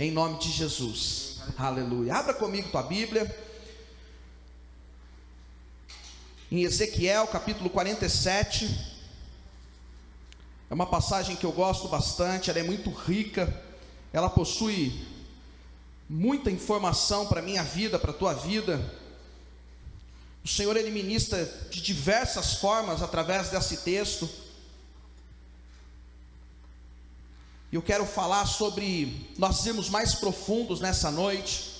em nome de Jesus. Aleluia. Abra comigo tua Bíblia em Ezequiel capítulo 47. É uma passagem que eu gosto bastante, ela é muito rica, ela possui muita informação para a minha vida, para a tua vida. O Senhor, Ele ministra de diversas formas através desse texto. Eu quero falar sobre nós irmos mais profundos nessa noite.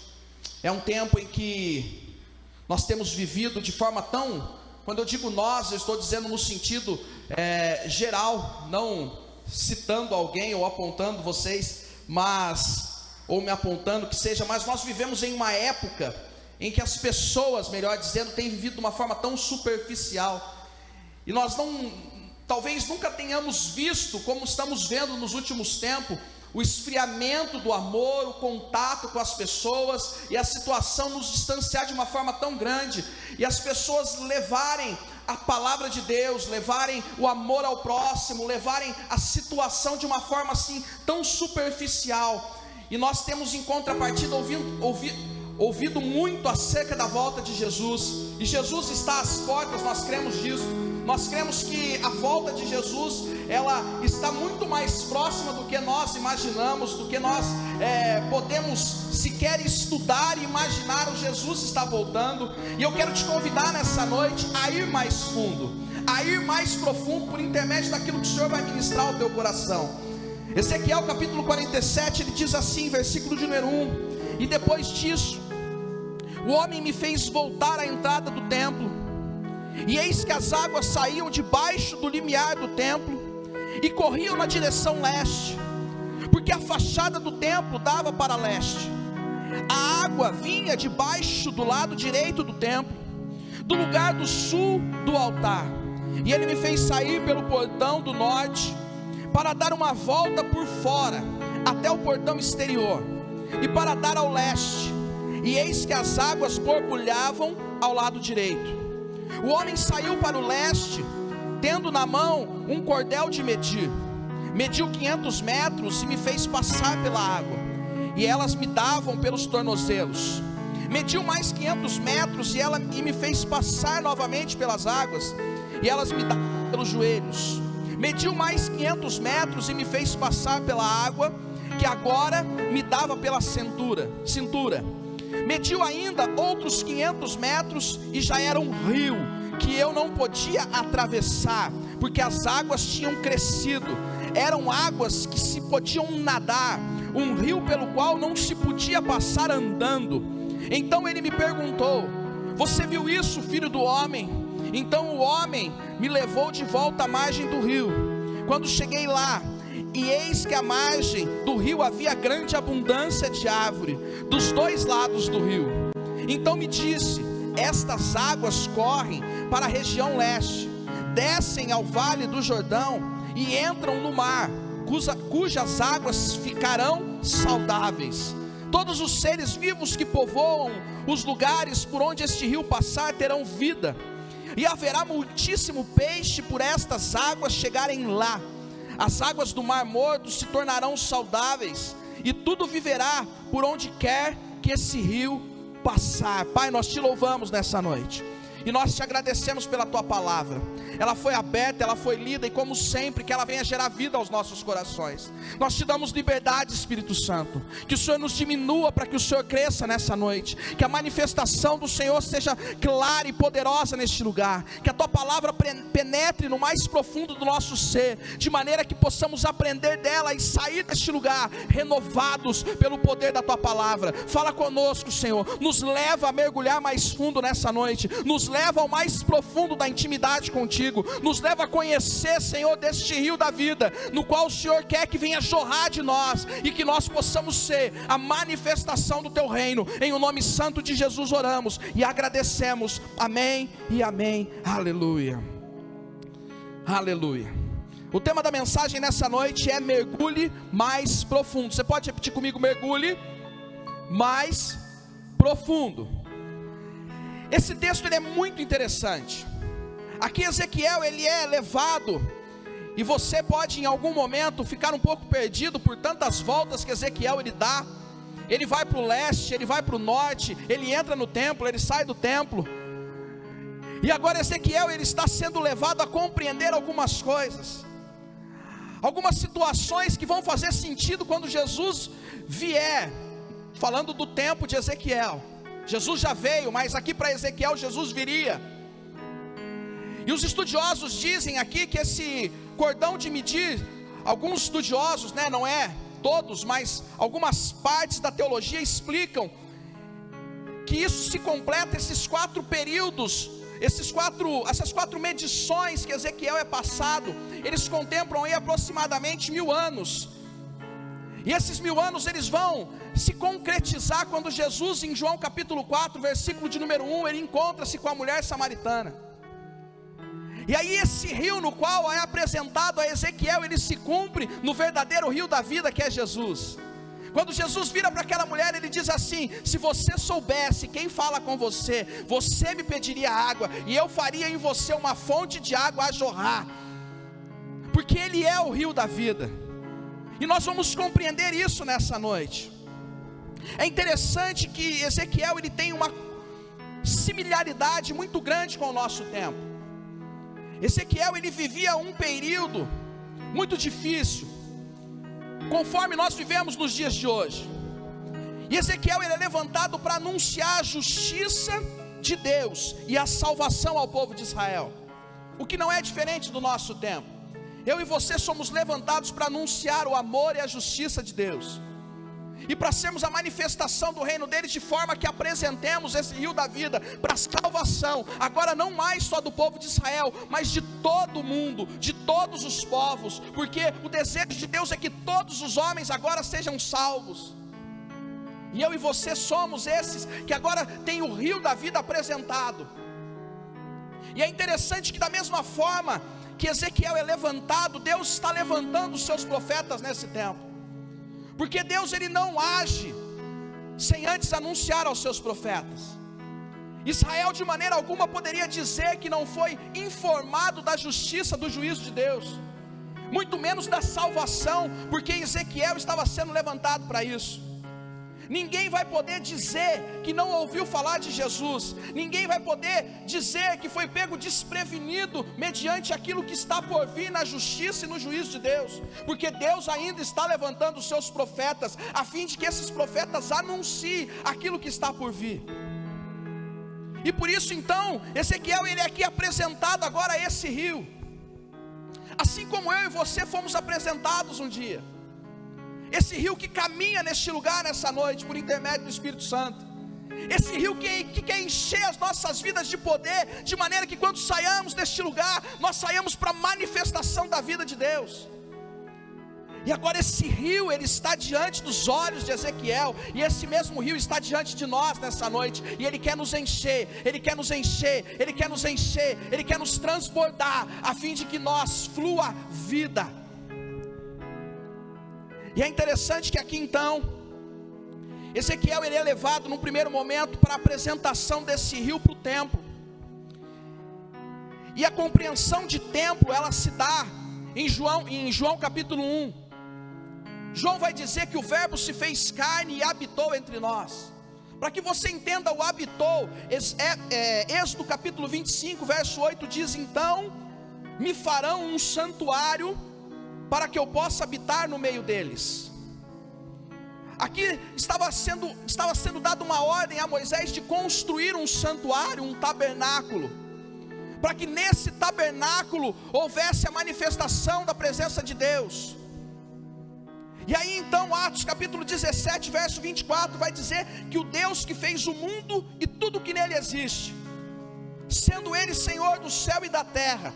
É um tempo em que nós temos vivido de forma tão... Quando eu digo nós, eu estou dizendo no sentido geral, não citando alguém ou apontando vocês, ou me apontando que seja, mas nós vivemos em uma época em que as pessoas, melhor dizendo, têm vivido de uma forma tão superficial, e nós talvez nunca tenhamos visto, como estamos vendo nos últimos tempos, o esfriamento do amor, o contato com as pessoas, e a situação nos distanciar de uma forma tão grande, e as pessoas levarem a palavra de Deus, levarem o amor ao próximo, levarem a situação de uma forma assim, tão superficial. E nós temos em contrapartida ouvido muito acerca da volta de Jesus, e Jesus está às portas, nós cremos disso. Nós cremos que a volta de Jesus, ela está muito mais próxima do que nós imaginamos, do que nós podemos sequer estudar e imaginar. O Jesus está voltando, e eu quero te convidar nessa noite a ir mais fundo, a ir mais profundo, por intermédio daquilo que o Senhor vai ministrar ao teu coração. Ezequiel capítulo 47, ele diz assim, versículo de número 1: E depois disso, o homem me fez voltar à entrada do templo, e eis que as águas saíam debaixo do limiar do templo, e corriam na direção leste, porque a fachada do templo dava para leste. A água vinha debaixo do lado direito do templo, do lugar do sul do altar. E ele me fez sair pelo portão do norte, para dar uma volta por fora, até o portão exterior, e para dar ao leste. E eis que as águas borbulhavam ao lado direito. O homem saiu para o leste, tendo na mão um cordel de medir. Mediu 500 metros e me fez passar pela água, e elas me davam pelos tornozelos. Mediu mais 500 metros e me fez passar novamente pelas águas, e elas me davam pelos joelhos. Mediu mais 500 metros e me fez passar pela água, que agora me dava pela cintura. Mediu ainda outros 500 metros e já era um rio que eu não podia atravessar, porque as águas tinham crescido. Eram águas que se podiam nadar, um rio pelo qual não se podia passar andando. Então ele me perguntou: você viu isso, filho do homem? Então o homem me levou de volta à margem do rio. Quando cheguei lá, e eis que à margem do rio havia grande abundância de árvore, dos dois lados do rio. Então me disse: estas águas correm para a região leste, descem ao vale do Jordão e entram no mar, cujas águas ficarão saudáveis. Todos os seres vivos que povoam os lugares por onde este rio passar terão vida, e haverá muitíssimo peixe por estas águas chegarem lá. As águas do mar morto se tornarão saudáveis, e tudo viverá por onde quer que esse rio passar. Pai, nós te louvamos nessa noite, e nós te agradecemos pela tua palavra. Ela foi aberta, ela foi lida, e como sempre, que ela venha gerar vida aos nossos corações. Nós te damos liberdade, Espírito Santo, que o Senhor nos diminua para que o Senhor cresça nessa noite, que a manifestação do Senhor seja clara e poderosa neste lugar, que a tua palavra penetre no mais profundo do nosso ser, de maneira que possamos aprender dela e sair deste lugar renovados pelo poder da tua palavra. Fala conosco, Senhor, nos leva a mergulhar mais fundo nessa noite, nos leva ao mais profundo da intimidade contigo, nos leva a conhecer, Senhor, deste rio da vida, no qual o Senhor quer que venha jorrar de nós, e que nós possamos ser a manifestação do teu reino. Em o nome santo de Jesus oramos e agradecemos, amém e amém, aleluia, aleluia. O tema da mensagem nessa noite é mergulhe mais profundo. Você pode repetir comigo: mergulhe mais profundo. Esse texto ele é muito interessante. Aqui Ezequiel ele é levado, e você pode em algum momento ficar um pouco perdido por tantas voltas que Ezequiel ele dá. ele vai para o leste, ele vai para o norte, ele entra no templo, ele sai do templo. E agora Ezequiel, ele está sendo levado a compreender algumas coisas, algumas situações que vão fazer sentido quando Jesus vier. Falando do tempo de Ezequiel, Jesus já veio, mas aqui para Ezequiel Jesus viria. E os estudiosos dizem aqui que esse cordão de medir, alguns estudiosos, não é todos, mas algumas partes da teologia explicam que isso se completa, esses 4 períodos, essas 4 medições que Ezequiel é passado, eles contemplam aí aproximadamente 1000 anos. E esses 1000 anos eles vão se concretizar quando Jesus, em João capítulo 4, versículo de número 1, ele encontra-se com a mulher samaritana. E aí esse rio no qual é apresentado a Ezequiel, ele se cumpre no verdadeiro rio da vida, que é Jesus. Quando Jesus vira para aquela mulher, ele diz assim: se você soubesse quem fala com você, você me pediria água, e eu faria em você uma fonte de água a jorrar, porque ele é o rio da vida. E nós vamos compreender isso nessa noite. É interessante que Ezequiel, ele tem uma similaridade muito grande com o nosso tempo. Ezequiel, ele vivia um período muito difícil, conforme nós vivemos nos dias de hoje. E Ezequiel, ele é levantado para anunciar a justiça de Deus e a salvação ao povo de Israel, o que não é diferente do nosso tempo. Eu e você somos levantados para anunciar o amor e a justiça de Deus, e para sermos a manifestação do reino dele, de forma que apresentemos esse rio da vida para a salvação, agora não mais só do povo de Israel, mas de todo o mundo, de todos os povos, porque o desejo de Deus é que todos os homens agora sejam salvos. E eu e você somos esses que agora tem o rio da vida apresentado. E é interessante que da mesma forma que Ezequiel é levantado, Deus está levantando os seus profetas nesse tempo, porque Deus, ele não age sem antes anunciar aos seus profetas. Israel de maneira alguma poderia dizer que não foi informado da justiça do juízo de Deus, muito menos da salvação, porque Ezequiel estava sendo levantado para isso. Ninguém vai poder dizer que não ouviu falar de Jesus. Ninguém vai poder dizer que foi pego desprevenido mediante aquilo que está por vir na justiça e no juízo de Deus, porque Deus ainda está levantando os seus profetas, a fim de que esses profetas anunciem aquilo que está por vir. E por isso então, Ezequiel, ele é aqui apresentado agora a esse rio, assim como eu e você fomos apresentados um dia. Esse rio que caminha neste lugar nessa noite, por intermédio do Espírito Santo. Esse rio que quer encher as nossas vidas de poder, de maneira que quando saiamos deste lugar, nós saiamos para a manifestação da vida de Deus. E agora esse rio, ele está diante dos olhos de Ezequiel, e esse mesmo rio está diante de nós nessa noite, e ele quer nos encher, ele quer nos encher, ele quer nos encher, ele quer nos transbordar, a fim de que nós flua vida. E é interessante que aqui então, Ezequiel, ele é levado num primeiro momento para a apresentação desse rio para o templo. E a compreensão de templo, ela se dá em João capítulo 1. João vai dizer que o verbo se fez carne e habitou entre nós. Para que você entenda o habitou, Êxodo capítulo 25, verso 8 diz: então me farão um santuário para que eu possa habitar no meio deles. Aqui estava sendo dada uma ordem a Moisés de construir um santuário, um tabernáculo, para que nesse tabernáculo houvesse a manifestação da presença de Deus. E aí então Atos capítulo 17 verso 24 vai dizer que o Deus que fez o mundo e tudo que nele existe, sendo ele Senhor do céu e da terra,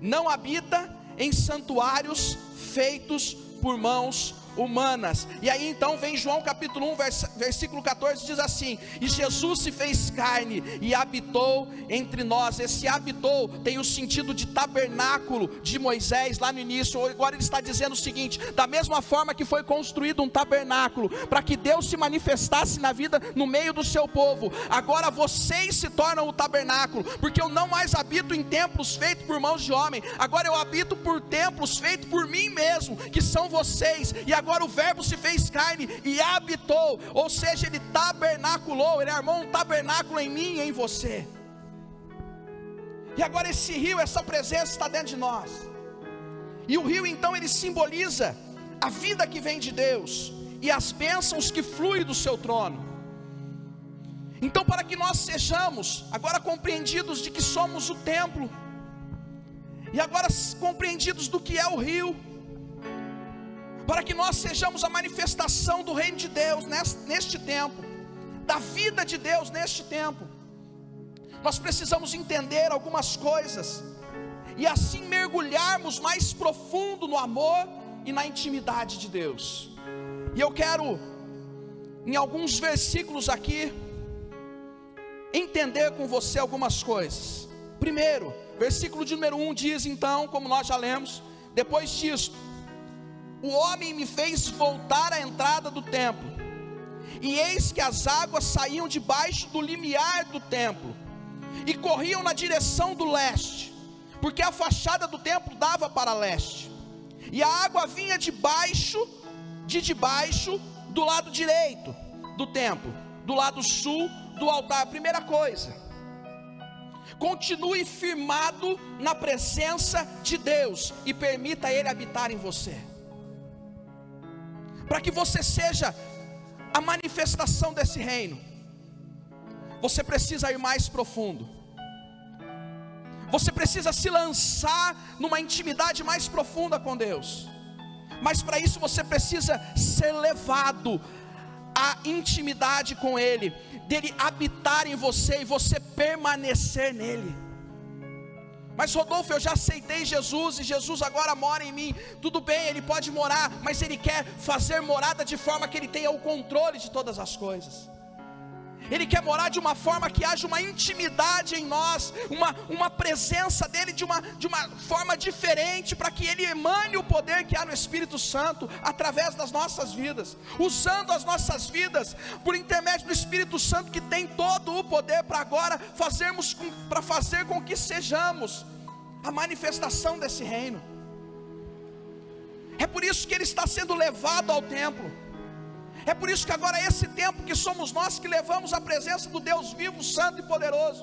não habita em santuários feitos por mãos humanas. E aí então vem João capítulo 1 versículo 14, diz assim: e Jesus se fez carne e habitou entre nós. Esse habitou tem o sentido de tabernáculo de Moisés lá no início. Agora ele está dizendo o seguinte: da mesma forma que foi construído um tabernáculo para que Deus se manifestasse na vida, no meio do seu povo, agora vocês se tornam o tabernáculo, porque eu não mais habito em templos feitos por mãos de homem, agora eu habito por templos feitos por mim mesmo, que são vocês. E agora o verbo se fez carne e habitou, ou seja, ele tabernaculou, ele armou um tabernáculo em mim e em você. E agora esse rio, essa presença está dentro de nós. E o rio então ele simboliza a vida que vem de Deus e as bênçãos que fluem do seu trono. Então, para que nós sejamos agora compreendidos de que somos o templo, e agora compreendidos do que é o rio, para que nós sejamos a manifestação do reino de Deus neste tempo, da vida de Deus neste tempo, nós precisamos entender algumas coisas, e assim mergulharmos mais profundo no amor e na intimidade de Deus. E eu quero, em alguns versículos aqui, entender com você algumas coisas. Primeiro, versículo de número 1 diz então, como nós já lemos: depois disto, o homem me fez voltar à entrada do templo, e eis que as águas saíam debaixo do limiar do templo, e corriam na direção do leste, porque a fachada do templo dava para leste, e a água vinha de debaixo do lado direito do templo, do lado sul do altar. Primeira coisa, continue firmado na presença de Deus e permita Ele habitar em você. Para que você seja a manifestação desse reino, você precisa ir mais profundo. Você precisa se lançar numa intimidade mais profunda com Deus. Mas para isso você precisa ser levado à intimidade com Ele, dele habitar em você e você permanecer nele. Mas Rodolfo, eu já aceitei Jesus e Jesus agora mora em mim. Tudo bem, Ele pode morar, mas Ele quer fazer morada de forma que Ele tenha o controle de todas as coisas. Ele quer morar de uma forma que haja uma intimidade em nós, uma presença dEle de uma forma diferente, para que Ele emane o poder que há no Espírito Santo, através das nossas vidas, usando as nossas vidas, por intermédio do Espírito Santo, que tem todo o poder para agora fazer com que sejamos a manifestação desse reino. É por isso que Ele está sendo levado ao templo. É por isso que agora esse tempo que somos nós que levamos a presença do Deus vivo, santo e poderoso,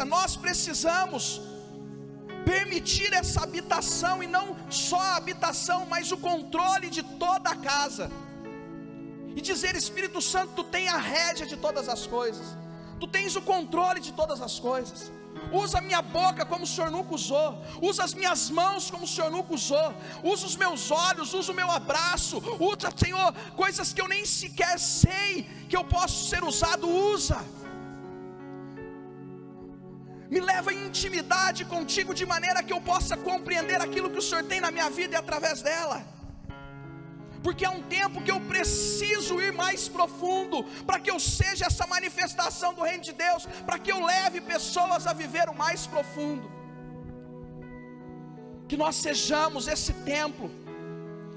nós precisamos permitir essa habitação, e não só a habitação, mas o controle de toda a casa, e dizer: Espírito Santo, Tu tens a rédea de todas as coisas, Tu tens o controle de todas as coisas. Usa a minha boca como o Senhor nunca usou, usa as minhas mãos como o Senhor nunca usou, usa os meus olhos, usa o meu abraço, usa, Senhor, coisas que eu nem sequer sei que eu posso ser usado, usa. Me leva em intimidade contigo, de maneira que eu possa compreender aquilo que o Senhor tem na minha vida e através dela. Porque é um tempo que eu preciso ir mais profundo, para que eu seja essa manifestação do reino de Deus, para que eu leve pessoas a viver o mais profundo. Que nós sejamos esse templo,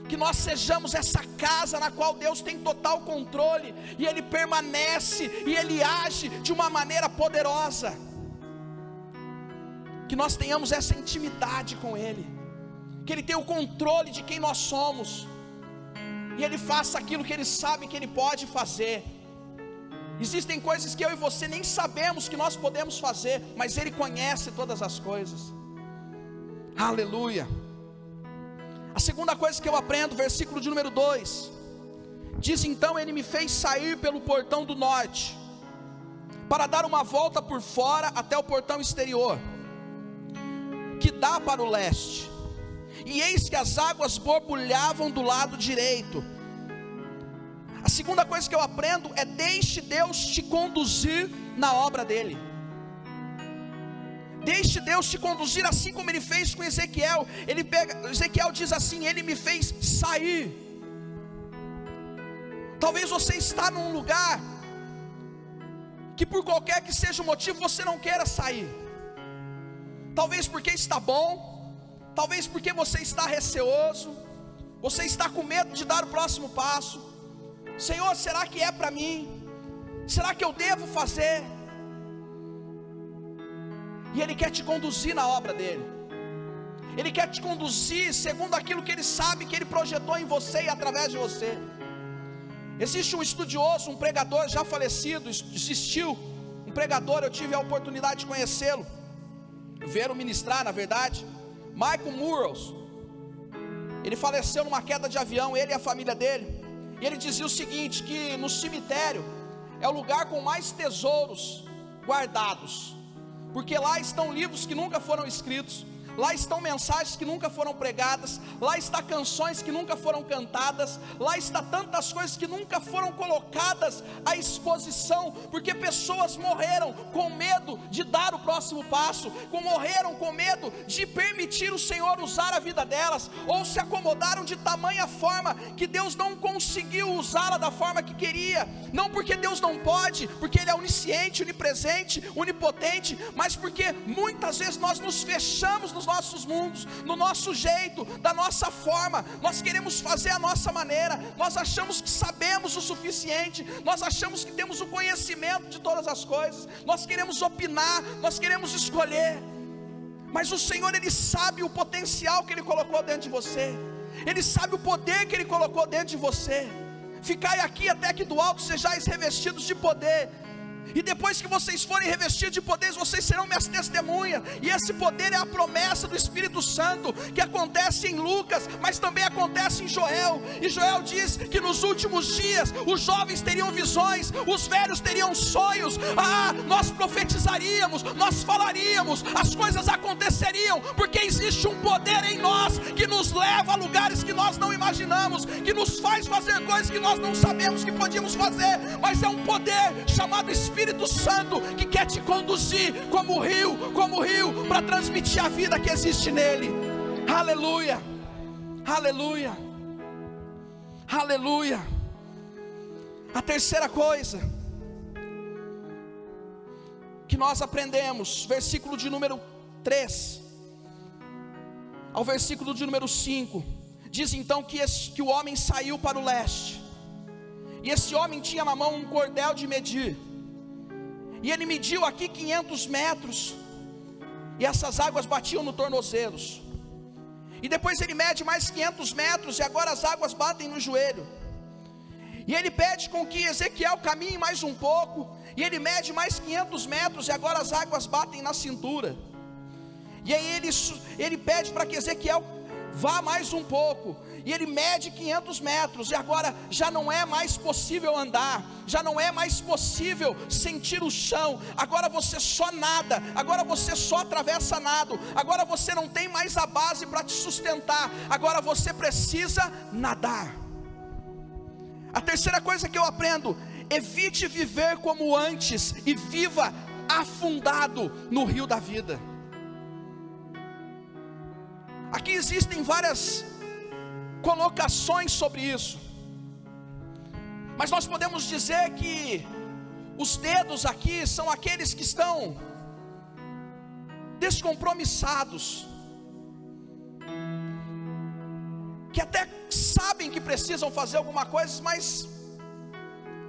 que nós sejamos essa casa na qual Deus tem total controle, e Ele permanece, e Ele age de uma maneira poderosa. Que nós tenhamos essa intimidade com Ele, que Ele tenha o controle de quem nós somos, e Ele faça aquilo que Ele sabe que Ele pode fazer. Existem coisas que eu e você nem sabemos que nós podemos fazer, mas Ele conhece todas as coisas. Aleluia. A segunda coisa que eu aprendo, versículo de número 2, diz: então Ele me fez sair pelo portão do norte, para dar uma volta por fora até o portão exterior, que dá para o leste. E eis que as águas borbulhavam do lado direito. A segunda coisa que eu aprendo é: deixe Deus te conduzir na obra dele. Deixe Deus te conduzir, assim como Ele fez com Ezequiel. Ezequiel diz assim: Ele me fez sair. Talvez você está num lugar que, por qualquer que seja o motivo, você não queira sair. Talvez porque está bom, talvez porque você está receoso, você está com medo de dar o próximo passo. Senhor, será que é para mim? Será que eu devo fazer? E Ele quer te conduzir na obra dele. Ele quer te conduzir segundo aquilo que Ele sabe que Ele projetou em você e através de você. Existe um estudioso, um pregador já falecido, existiu um pregador, eu tive a oportunidade de conhecê-lo, ver-o ministrar, na verdade, Michael Murrows. Ele faleceu numa queda de avião, ele e a família dele. E ele dizia o seguinte, que no cemitério é o lugar com mais tesouros guardados, porque lá estão livros que nunca foram escritos, lá estão mensagens que nunca foram pregadas, lá estão canções que nunca foram cantadas, lá está tantas coisas que nunca foram colocadas à exposição, porque pessoas morreram com medo de dar o próximo passo, morreram com medo de permitir o Senhor usar a vida delas, ou se acomodaram de tamanha forma que Deus não conseguiu usá-la da forma que queria, não porque Deus não pode, porque Ele é onisciente, onipresente, onipotente, mas porque muitas vezes nós nos fechamos nos nossos mundos, no nosso jeito, da nossa forma, nós queremos fazer a nossa maneira, nós achamos que sabemos o suficiente, nós achamos que temos o conhecimento de todas as coisas, nós queremos opinar, nós queremos escolher, mas o Senhor, Ele sabe o potencial que Ele colocou dentro de você, Ele sabe o poder que Ele colocou dentro de você. Ficai aqui até que do alto sejais revestidos de poder. E depois que vocês forem revestidos de poderes, vocês serão minhas testemunhas. E esse poder é a promessa do Espírito Santo, que acontece em Lucas, mas também acontece em Joel. E Joel diz que nos últimos dias os jovens teriam visões, os velhos teriam sonhos. Nós profetizaríamos, nós falaríamos, as coisas aconteceriam, porque existe um poder em nós que nos leva a lugares que nós não imaginamos, que nos faz fazer coisas que nós não sabemos que podíamos fazer, mas é um poder chamado Espírito Santo, que quer te conduzir como rio, para transmitir a vida que existe nele. Aleluia, aleluia, aleluia. A terceira coisa que nós aprendemos, versículo de número 3 ao versículo de número 5, diz então que o homem saiu para o leste, e esse homem tinha na mão um cordel de medir, e ele mediu aqui 500 metros, e essas águas batiam no tornozelos, e depois ele mede mais 500 metros, e agora as águas batem no joelho, e ele pede com que Ezequiel caminhe mais um pouco, e ele mede mais 500 metros, e agora as águas batem na cintura, e aí ele pede para que Ezequiel vá mais um pouco, e ele mede 500 metros, e agora já não é mais possível andar, já não é mais possível sentir o chão, agora você só nada, agora você só atravessa nado, agora você não tem mais a base para te sustentar, agora você precisa nadar. A terceira coisa que eu aprendo: evite viver como antes, e viva afundado no rio da vida. Aqui existem várias colocações sobre isso, mas nós podemos dizer que os dedos aqui são aqueles que estão descompromissados, que até sabem que precisam fazer alguma coisa, mas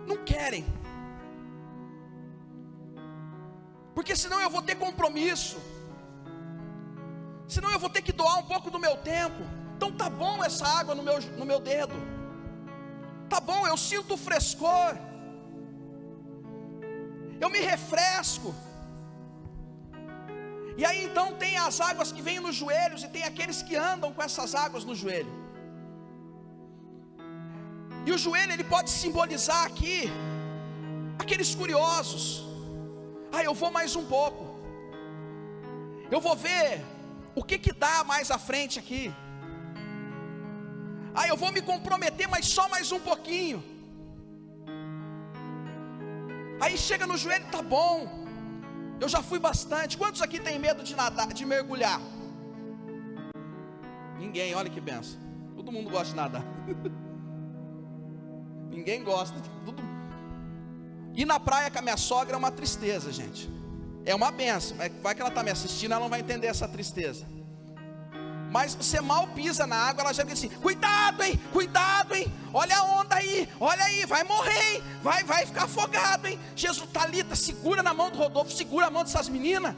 não querem, porque senão eu vou ter compromisso, senão eu vou ter que doar um pouco do meu tempo. Então tá bom essa água no meu dedo, tá bom, eu sinto o frescor, eu me refresco. E aí então tem as águas que vêm nos joelhos, e tem aqueles que andam com essas águas no joelho. E o joelho, ele pode simbolizar aqui aqueles curiosos. Eu vou mais um pouco, eu vou ver o que dá mais à frente aqui. Eu vou me comprometer, mas só mais um pouquinho. Aí chega no joelho, tá bom, eu já fui bastante. Quantos aqui tem medo de nadar, de mergulhar? Ninguém, olha que benção. Todo mundo gosta de nadar. Ninguém gosta. Ir na praia com a minha sogra é uma tristeza, gente. É uma benção. Vai que ela está me assistindo, ela não vai entender essa tristeza. Mas você mal pisa na água, ela já diz assim: cuidado, hein, olha a onda aí, olha aí, vai morrer, hein? Vai ficar afogado, hein? Jesus, Thalita, segura na mão do Rodolfo, segura a mão dessas meninas.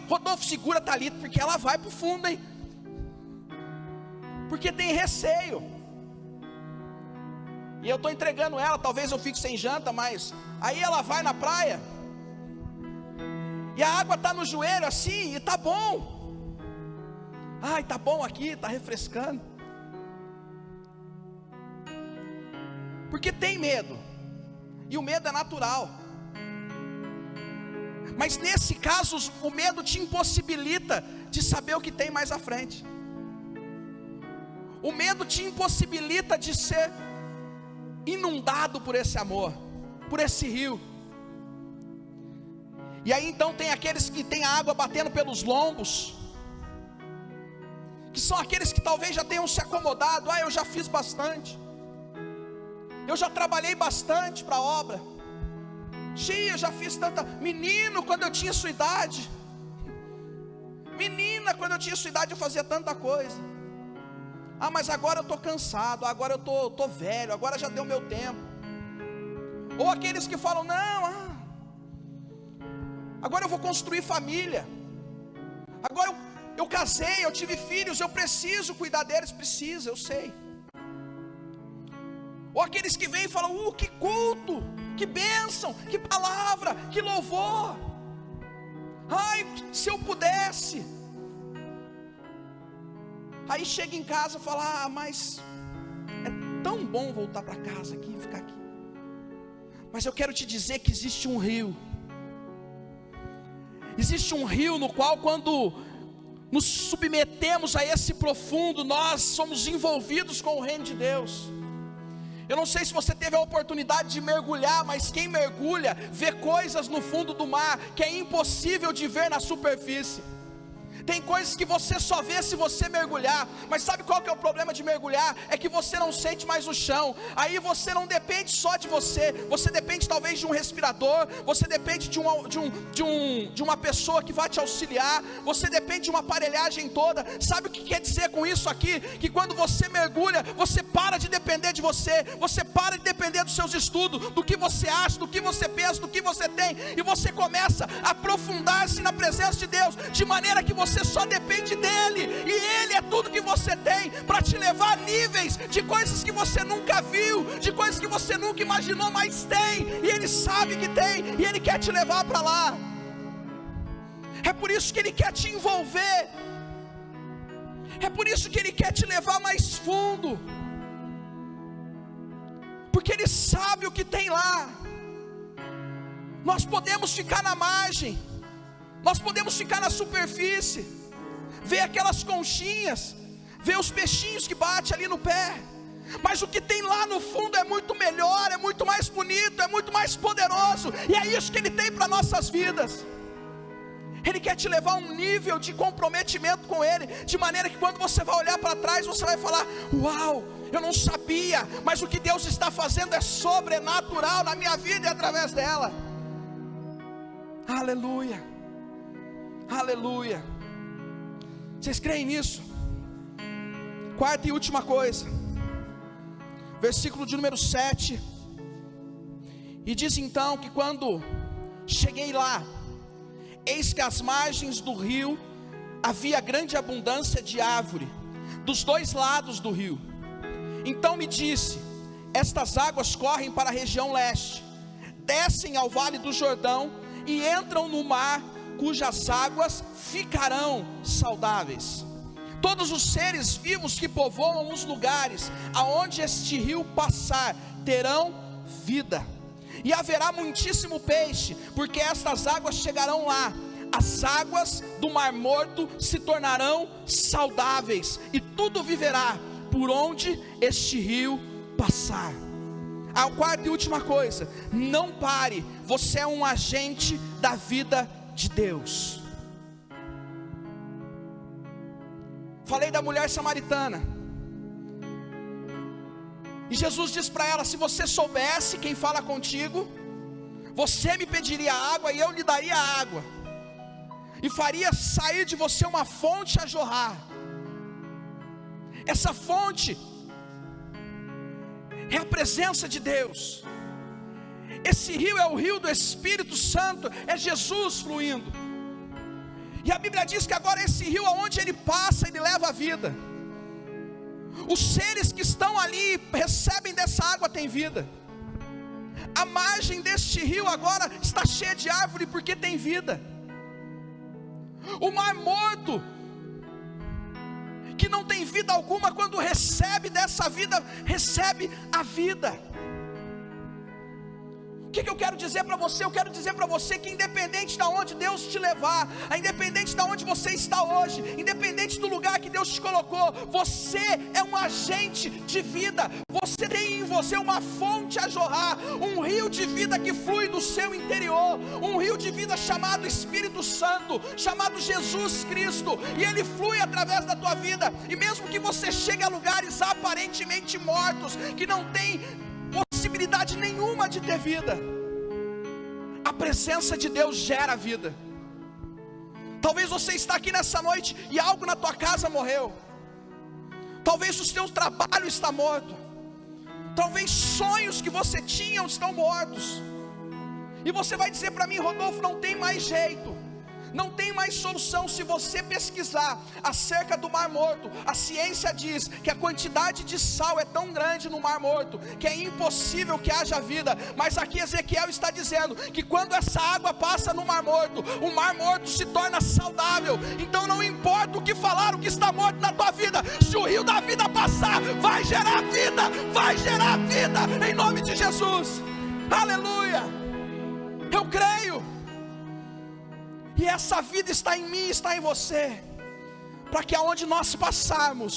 Rodolfo, segura a Thalita, porque ela vai para o fundo, hein? porque tem receio. E eu estou entregando ela, talvez eu fique sem janta, mas aí ela vai na praia, e a água está no joelho assim, e está bom. Ai, está bom aqui, está refrescando. Porque tem medo, e o medo é natural. Mas nesse caso, o medo te impossibilita de saber o que tem mais à frente. O medo te impossibilita de ser inundado por esse amor, por esse rio. E aí então tem aqueles que têm a água batendo pelos lombos, que são aqueles que talvez já tenham se acomodado. Eu já fiz bastante, eu já trabalhei bastante para a obra. Eu já fiz tanta. Menino, quando eu tinha sua idade, menina, quando eu tinha sua idade eu fazia tanta coisa. Mas agora eu estou cansado, agora eu estou velho, agora já deu meu tempo. Ou aqueles que falam, não, agora eu vou construir família, agora eu casei, eu tive filhos, eu preciso cuidar deles. Precisa, eu sei. Ou aqueles que vêm e falam, que culto, que bênção, que palavra, que louvor. Se eu pudesse. Aí chega em casa e fala, mas é tão bom voltar para casa aqui, ficar aqui. Mas eu quero te dizer que existe um rio. Existe um rio no qual, quando nos submetemos a esse profundo, nós somos envolvidos com o reino de Deus. Eu não sei se você teve a oportunidade de mergulhar, mas quem mergulha vê coisas no fundo do mar que é impossível de ver na superfície. Tem coisas que você só vê se você mergulhar. Mas sabe qual que é o problema de mergulhar? É que você não sente mais o chão. Aí você não depende só de você. Você depende talvez de um respirador. Você depende de uma pessoa que vai te auxiliar. Você depende de uma aparelhagem toda. Sabe o que quer dizer com isso aqui? Que quando você mergulha, você para de depender de você. Você para de depender dos seus estudos, do que você acha, do que você pensa, do que você tem. E você começa a aprofundar-se na presença de Deus, de maneira que você só depende dele, e ele é tudo que você tem, para te levar a níveis de coisas que você nunca viu, de coisas que você nunca imaginou, mas tem, e ele sabe que tem, e ele quer te levar para lá. É por isso que ele quer te envolver, é por isso que ele quer te levar mais fundo, porque ele sabe o que tem lá. Nós podemos ficar na margem, nós podemos ficar na superfície, ver aquelas conchinhas, ver os peixinhos que batem ali no pé, mas o que tem lá no fundo é muito melhor, é muito mais bonito, é muito mais poderoso, e é isso que ele tem para nossas vidas. Ele quer te levar a um nível de comprometimento com ele, de maneira que quando você vai olhar para trás, você vai falar, uau, eu não sabia, mas o que Deus está fazendo é sobrenatural na minha vida e através dela. Aleluia. Aleluia. Vocês creem nisso? Quarta e última coisa, versículo de número 7. E diz então que quando cheguei lá, eis que às margens do rio havia grande abundância de árvore, dos dois lados do rio. Então me disse, estas águas correm para a região leste, descem ao vale do Jordão e entram no mar, cujas águas ficarão saudáveis. Todos os seres vivos que povoam os lugares aonde este rio passar terão vida, e haverá muitíssimo peixe, porque estas águas chegarão lá. As águas do Mar Morto se tornarão saudáveis, e tudo viverá por onde este rio passar. A quarta e última coisa, não pare, você é um agente da vida de Deus. Falei da mulher samaritana, e Jesus diz para ela, se você soubesse quem fala contigo, você me pediria água e eu lhe daria água, e faria sair de você uma fonte a jorrar. Essa fonte é a presença de Deus. Esse rio é o rio do Espírito Santo, é Jesus fluindo. E a Bíblia diz que agora esse rio, aonde ele passa, ele leva a vida. Os seres que estão ali, recebem dessa água, têm vida. A margem deste rio agora está cheia de árvore, porque tem vida. O mar morto, que não tem vida alguma, quando recebe dessa vida, recebe a vida. O que eu quero dizer para você? Eu quero dizer para você que independente de onde Deus te levar, independente de onde você está hoje, independente do lugar que Deus te colocou, você é um agente de vida. Você tem em você uma fonte a jorrar, um rio de vida que flui do seu interior, um rio de vida chamado Espírito Santo, chamado Jesus Cristo, e ele flui através da tua vida. E mesmo que você chegue a lugares aparentemente mortos, que não tem possibilidade nenhuma de ter vida, a presença de Deus gera vida. Talvez você está aqui nessa noite e algo na tua casa morreu. Talvez o seu trabalho está morto. Talvez sonhos que você tinha estão mortos. E você vai dizer para mim: Rodolfo, não tem mais jeito, não tem mais solução. Se você pesquisar acerca do Mar Morto, a ciência diz que a quantidade de sal é tão grande no Mar Morto, que é impossível que haja vida. Mas aqui Ezequiel está dizendo que quando essa água passa no Mar Morto, o Mar Morto se torna saudável. Então não importa o que falaram que está morto na tua vida, se o rio da vida passar, vai gerar vida, vai gerar vida, em nome de Jesus. Aleluia. Eu creio. E essa vida está em mim, está em você, para que aonde nós passarmos,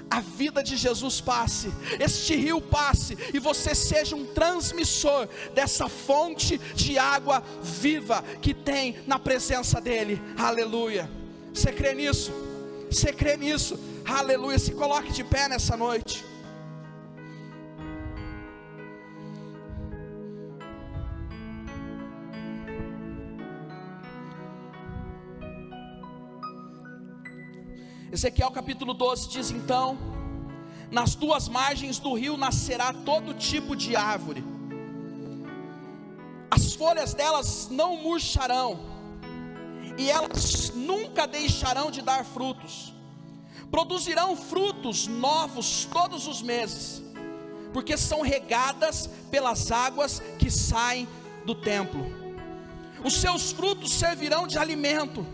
a vida de Jesus passe, este rio passe, e você seja um transmissor dessa fonte de água viva que tem na presença dEle. Aleluia. Você crê nisso? Você crê nisso? Aleluia. Se coloque de pé nessa noite. Ezequiel capítulo 12 diz: então, nas duas margens do rio nascerá todo tipo de árvore, as folhas delas não murcharão, e elas nunca deixarão de dar frutos, produzirão frutos novos todos os meses, porque são regadas pelas águas que saem do templo. Os seus frutos servirão de alimento,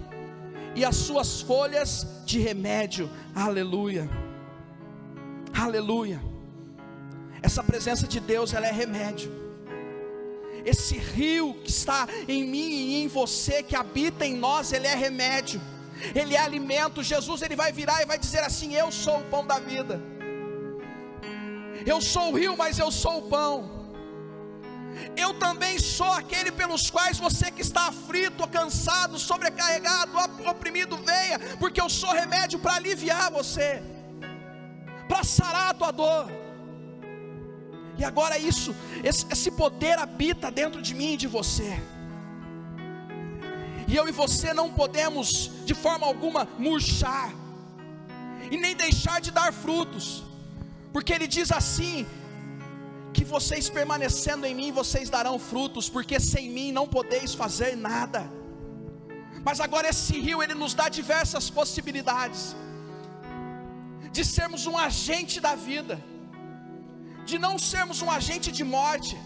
e as suas folhas de remédio. Aleluia. Aleluia. Essa presença de Deus, ela é remédio. Esse rio que está em mim e em você, que habita em nós, ele é remédio, ele é alimento. Jesus, ele vai virar e vai dizer assim: eu sou o pão da vida. Eu sou o rio, mas eu sou o pão. Eu também sou aquele pelos quais você que está aflito, cansado, sobrecarregado, oprimido, venha, porque eu sou remédio para aliviar você, para sarar a tua dor. E agora esse poder habita dentro de mim e de você. E eu e você não podemos de forma alguma murchar, e nem deixar de dar frutos, porque ele diz assim: que vocês permanecendo em mim, vocês darão frutos, porque sem mim não podeis fazer nada. Mas agora esse rio, ele nos dá diversas possibilidades de sermos um agente da vida, de não sermos um agente de morte,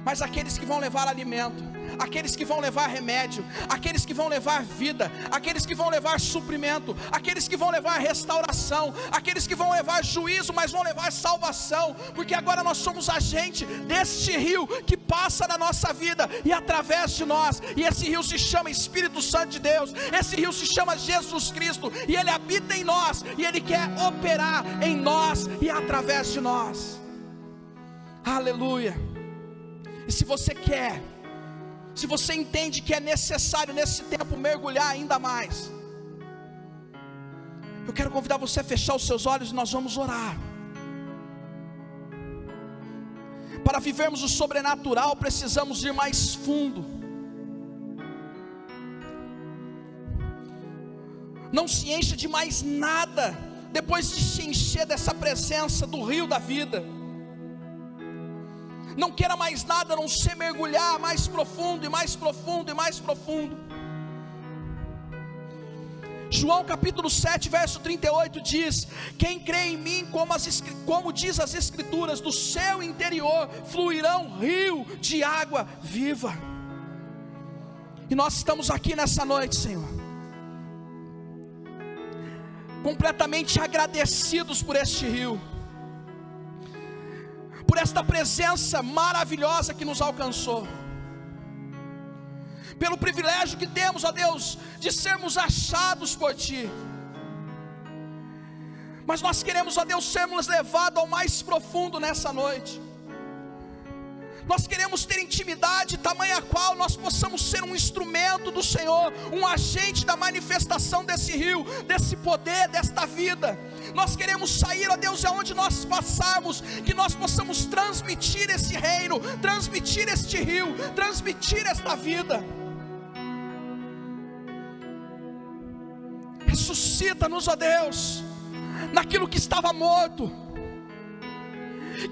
mas aqueles que vão levar alimento, aqueles que vão levar remédio, aqueles que vão levar vida, aqueles que vão levar suprimento, aqueles que vão levar restauração, aqueles que vão levar juízo, mas vão levar salvação, porque agora nós somos agente deste rio que passa na nossa vida e através de nós. E esse rio se chama Espírito Santo de Deus, esse rio se chama Jesus Cristo, e ele habita em nós, e ele quer operar em nós e através de nós. Aleluia. E se você quer, se você entende que é necessário nesse tempo mergulhar ainda mais, eu quero convidar você a fechar os seus olhos e nós vamos orar. Para vivermos o sobrenatural, precisamos ir mais fundo. Não se encha de mais nada depois de se encher dessa presença do rio da vida. Não queira mais nada, a não ser mergulhar mais profundo e mais profundo e mais profundo. João capítulo 7, verso 38 diz: quem crê em mim, como diz as escrituras, do seu interior fluirão rio de água viva. E nós estamos aqui nessa noite, Senhor, completamente agradecidos por este rio, por esta presença maravilhosa que nos alcançou, pelo privilégio que temos, ó Deus, de sermos achados por Ti. Mas nós queremos, ó Deus, sermos levados ao mais profundo nessa noite. Nós queremos ter intimidade tamanha qual nós possamos ser um instrumento do Senhor, um agente da manifestação desse rio, desse poder, desta vida. Nós queremos sair, ó Deus, aonde nós passarmos, que nós possamos transmitir esse reino, transmitir este rio, transmitir esta vida. Ressuscita-nos, ó Deus, naquilo que estava morto.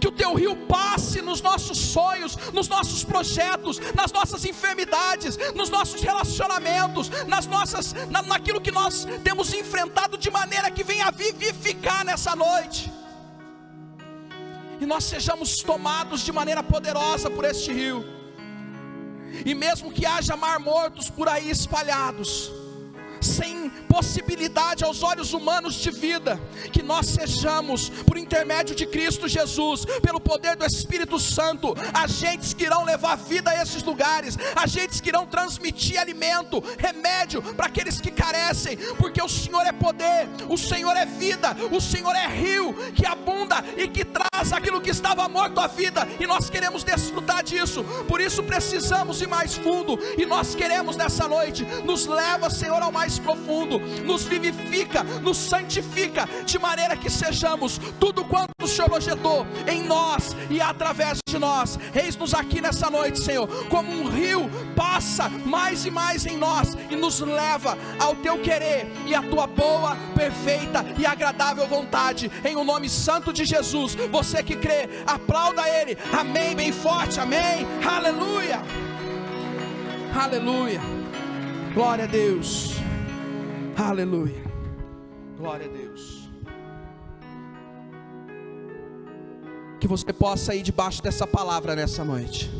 Que o Teu rio passe nos nossos sonhos, nos nossos projetos, nas nossas enfermidades, nos nossos relacionamentos, naquilo que nós temos enfrentado, de maneira que venha vivificar nessa noite. E nós sejamos tomados de maneira poderosa por este rio. E mesmo que haja mar mortos por aí espalhados, sem possibilidade aos olhos humanos de vida, que nós sejamos, por intermédio de Cristo Jesus, pelo poder do Espírito Santo, agentes que irão levar vida a esses lugares, agentes que irão transmitir alimento, remédio para aqueles que carecem, porque o Senhor é poder, o Senhor é vida, o Senhor é rio que abunda e que traz aquilo que estava morto à vida, e nós queremos desfrutar disso. Por isso precisamos ir mais fundo, e nós queremos nessa noite. Nos leva, Senhor, ao mais profundo, nos vivifica, nos santifica, de maneira que sejamos tudo quanto o Senhor projetou em nós e através de nós. Eis-nos aqui nessa noite, Senhor, como um rio passa mais e mais em nós e nos leva ao Teu querer e à Tua boa, perfeita e agradável vontade, em o nome santo de Jesus. Você que crê, aplauda Ele, amém, bem forte, amém, aleluia, aleluia, glória a Deus. Aleluia, glória a Deus. Que você possa ir debaixo dessa palavra nessa noite,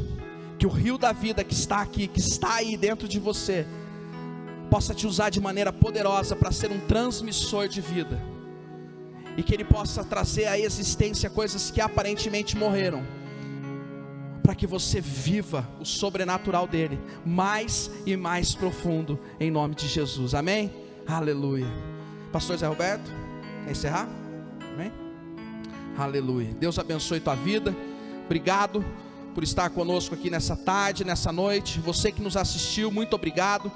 que o rio da vida que está aqui, que está aí dentro de você, possa te usar de maneira poderosa para ser um transmissor de vida, e que ele possa trazer à existência coisas que aparentemente morreram, para que você viva o sobrenatural dele, mais e mais profundo, em nome de Jesus, amém? Aleluia. Pastor Zé Roberto, quer encerrar? Amém? Aleluia. Deus abençoe tua vida. Obrigado por estar conosco aqui nessa tarde, nessa noite. Você que nos assistiu, muito obrigado.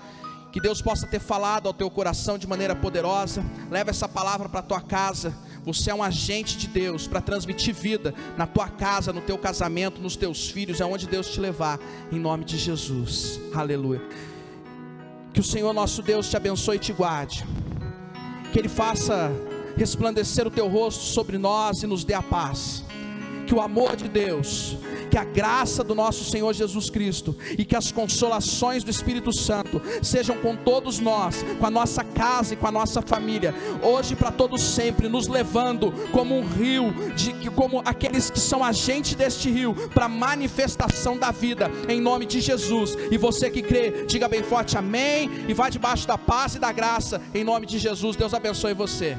Que Deus possa ter falado ao teu coração de maneira poderosa. Leva essa palavra para a tua casa. Você é um agente de Deus para transmitir vida na tua casa, no teu casamento, nos teus filhos, aonde Deus te levar, em nome de Jesus. Aleluia. Que o Senhor nosso Deus te abençoe e te guarde, que Ele faça resplandecer o teu rosto sobre nós e nos dê a paz. Que o amor de Deus, que a graça do nosso Senhor Jesus Cristo e que as consolações do Espírito Santo sejam com todos nós, com a nossa casa e com a nossa família, hoje e para todos sempre, nos levando como um rio, como aqueles que são agentes deste rio, para a manifestação da vida, em nome de Jesus. E você que crê, diga bem forte amém, e vá debaixo da paz e da graça, em nome de Jesus. Deus abençoe você.